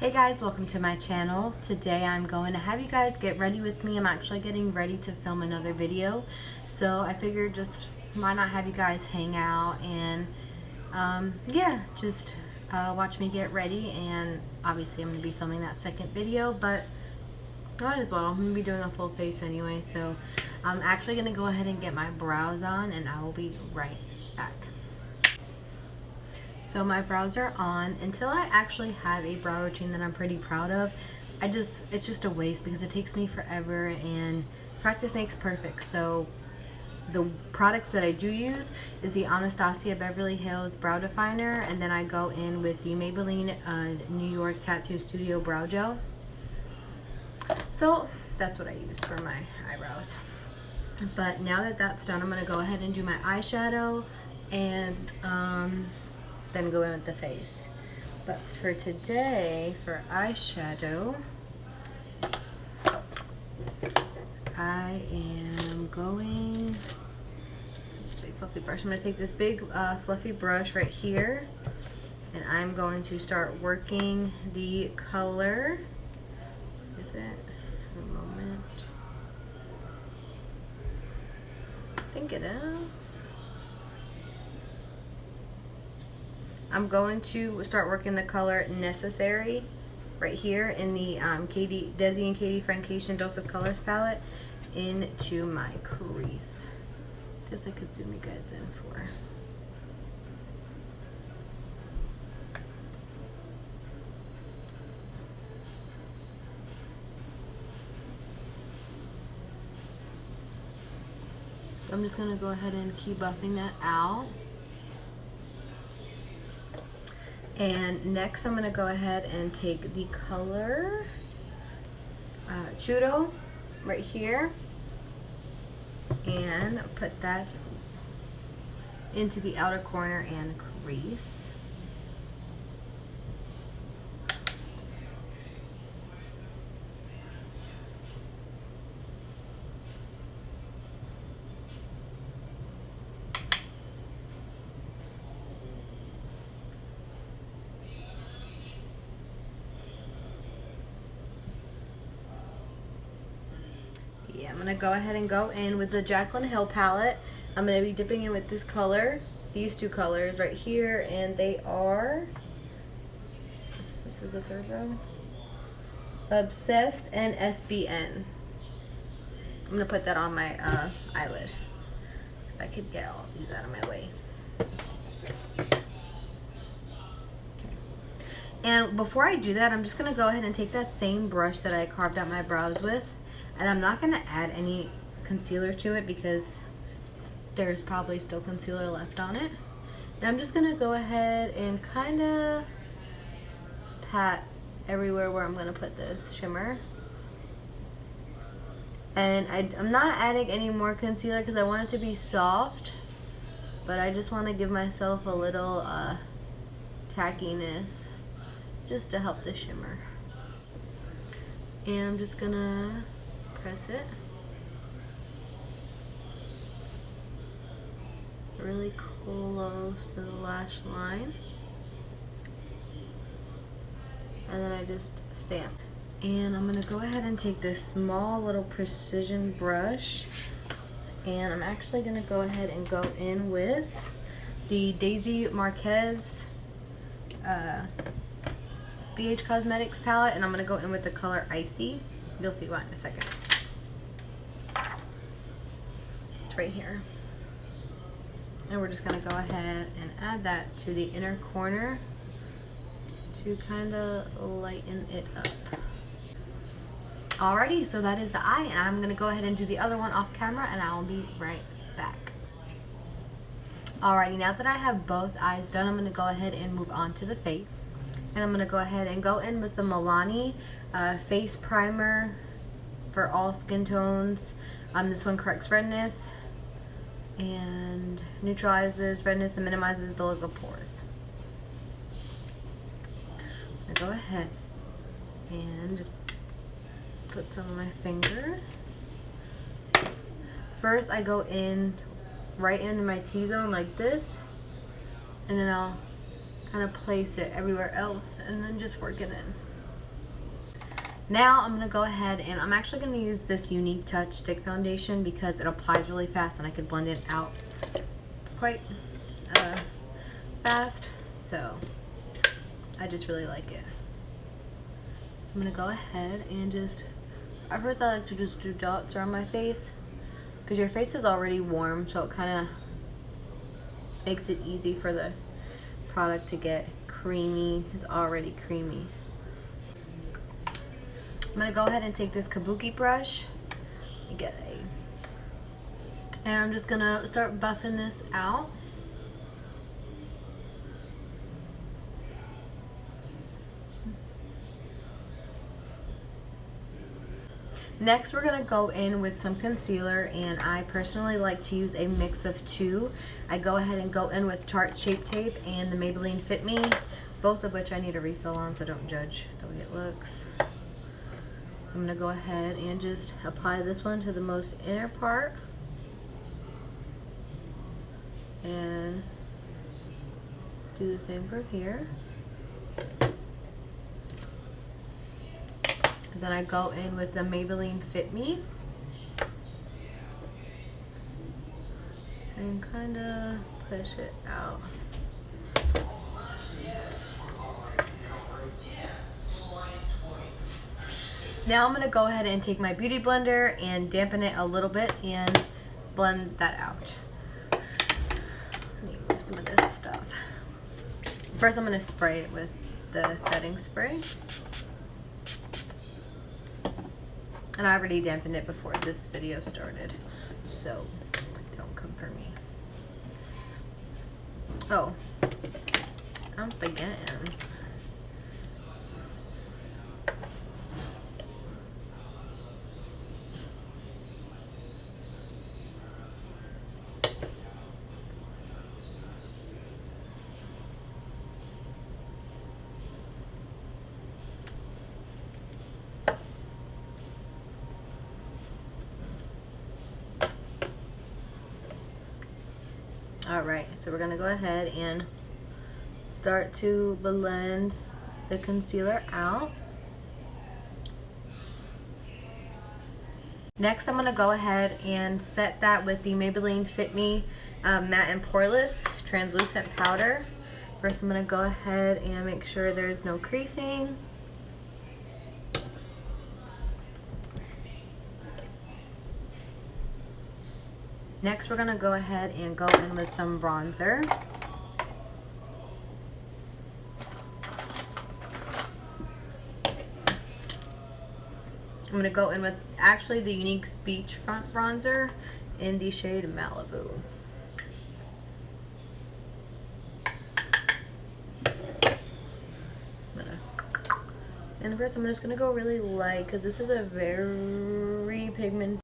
Hey guys, welcome to my channel. Today I'm going to have you guys get ready with me. I'm actually getting ready to film another video, so I figured just why not have you guys hang out and just watch me get ready. And obviously I'm going to be filming that second video, but might as well. I'm going to be doing a full face anyway, so I'm actually going to go ahead and get my brows on and I will be right back. So my brows are on. Until I actually have a brow routine that I'm pretty proud of, it's just a waste because it takes me forever and practice makes perfect. So the products that I do use is the Anastasia Beverly Hills Brow Definer, and then I go in with the Maybelline New York Tattoo Studio Brow Gel. So that's what I use for my eyebrows. But now that that's done, I'm going to go ahead and do my eyeshadow and then go in with the face. But for today, for eyeshadow, I am going this big fluffy brush. I'm going to take this big fluffy brush right here, and I'm going to start working the color. Is it? A moment. I think it is. I'm going to start working the color Necessary right here in the Desi and Katie Francation Dose of Colors palette into my crease. Guess I could zoom you guys in for. So I'm just going to go ahead and keep buffing that out. And next I'm going to go ahead and take the color Chudo right here and put that into the outer corner and crease. I'm going to go ahead and go in with the Jaclyn Hill palette. I'm going to be dipping in with this color, these two colors right here, and they are, this is the third row, Obsessed and SBN. I'm going to put that on my eyelid, if I could get all these out of my way. Okay. And before I do that, I'm just going to go ahead and take that same brush that I carved out my brows with. And I'm not going to add any concealer to it because there's probably still concealer left on it. And I'm just going to go ahead and kind of pat everywhere where I'm going to put this shimmer. And I'm not adding any more concealer because I want it to be soft. But I just want to give myself a little tackiness just to help the shimmer. And I'm just going to press it really close to the lash line, and then I just stamp. And I'm gonna go ahead and take this small little precision brush, and I'm actually gonna go ahead and go in with the Daisy Marquez BH Cosmetics palette, and I'm gonna go in with the color Icy. You'll see why in a second. It's right here. And we're just going to go ahead and add that to the inner corner to kind of lighten it up. Alrighty, so that is the eye, and I'm going to go ahead and do the other one off camera, and I will be right back. Alrighty, now that I have both eyes done, I'm going to go ahead and move on to the face. And I'm going to go ahead and go in with the Milani face primer for all skin tones. This one corrects redness and neutralizes redness and minimizes the look of pores. I go ahead and just put some on my finger. First I go in right into my T-zone like this, and then I'll kind of place it everywhere else and then just work it in. Now I'm going to go ahead and I'm actually going to use this Unique Touch Stick Foundation because it applies really fast and I could blend it out quite fast. So I just really like it. So I'm going to go ahead and just, at first I like to just do dots around my face because your face is already warm, so it kind of makes it easy for the product to get creamy. It's already creamy. I'm going to go ahead and take this kabuki brush and and I'm just going to start buffing this out. Next, we're going to go in with some concealer, and I personally like to use a mix of two. I go ahead and go in with Tarte Shape Tape and the Maybelline Fit Me, both of which I need a refill on, so don't judge the way it looks. So I'm going to go ahead and just apply this one to the most inner part. And do the same for here. Then I go in with the Maybelline Fit Me and kind of push it out. Now I'm going to go ahead and take my beauty blender and dampen it a little bit and blend that out. Let me move some of this stuff. First I'm going to spray it with the setting spray. And I already dampened it before this video started, so don't come for me. Oh, I'm forgetting. Alright, so we're going to go ahead and start to blend the concealer out. Next, I'm going to go ahead and set that with the Maybelline Fit Me Matte and Poreless Translucent Powder. First, I'm going to go ahead and make sure there's no creasing. Next, we're going to go ahead and go in with some bronzer. I'm going to go in with actually the Unique Beachfront Bronzer in the shade Malibu. And first, I'm just going to go really light because this is a very pigmented.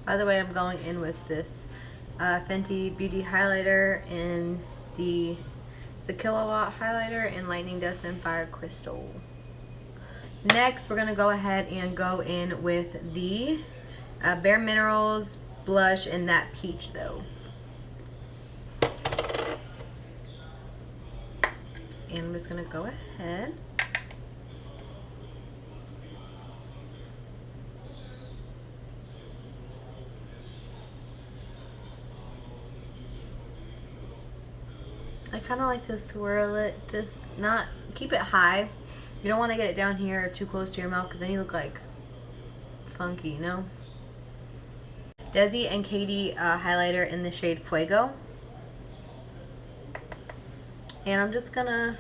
By the way, I'm going in with this Fenty Beauty highlighter in the Kilowatt highlighter in Lightning Dust and Fire Crystal. Next, we're going to go ahead and go in with the Bare Minerals blush in that peach though. And I'm just going to go ahead. I kind of like to swirl it, just not keep it high. You don't want to get it down here or too close to your mouth because then you look like funky, you know? Desi and Katie highlighter in the shade Fuego. And I'm just gonna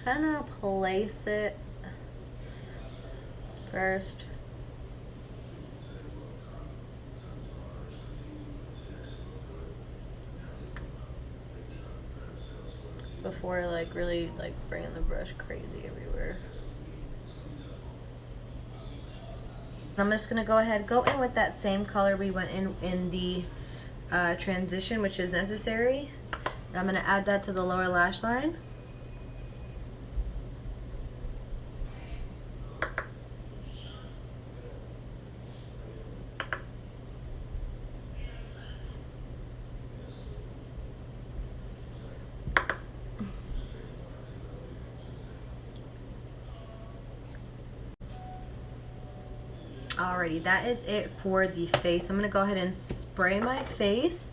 kind of place it first. Before like really like bringing the brush crazy everywhere. I'm just gonna go ahead, go in with that same color we went in the transition, which is necessary. And I'm going to add that to the lower lash line. Alrighty, that is it for the face. I'm going to go ahead and spray my face.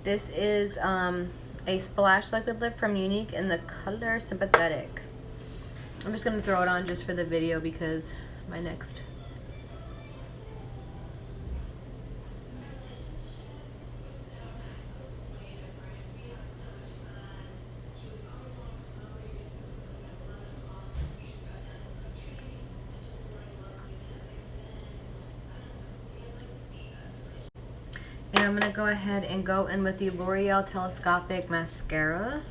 This is a Splash Liquid Lip from Unique in the color Sympathetic. I'm just going to throw it on just for the video because my next... And I'm going to go ahead and go in with the L'Oreal Telescopic Mascara.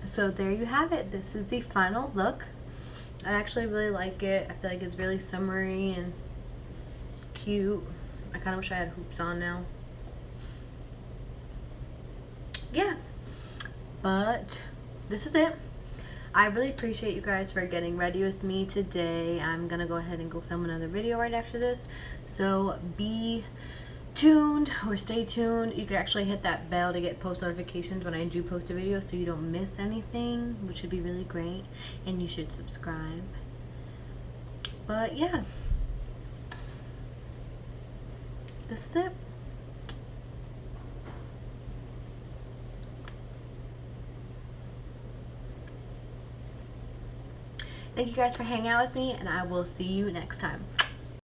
So there you have it. This is the final look. I actually really like it. I feel like it's really summery and cute. I kind of wish I had hoops on now. Yeah, but this is it. I really appreciate you guys for getting ready with me today. I'm gonna go ahead and go film another video right after this, so be tuned or stay tuned. You can actually hit that bell to get post notifications when I do post a video so you don't miss anything, which would be really great. And you should subscribe. But yeah, this is it. Thank you guys for hanging out with me, and I will see you next time.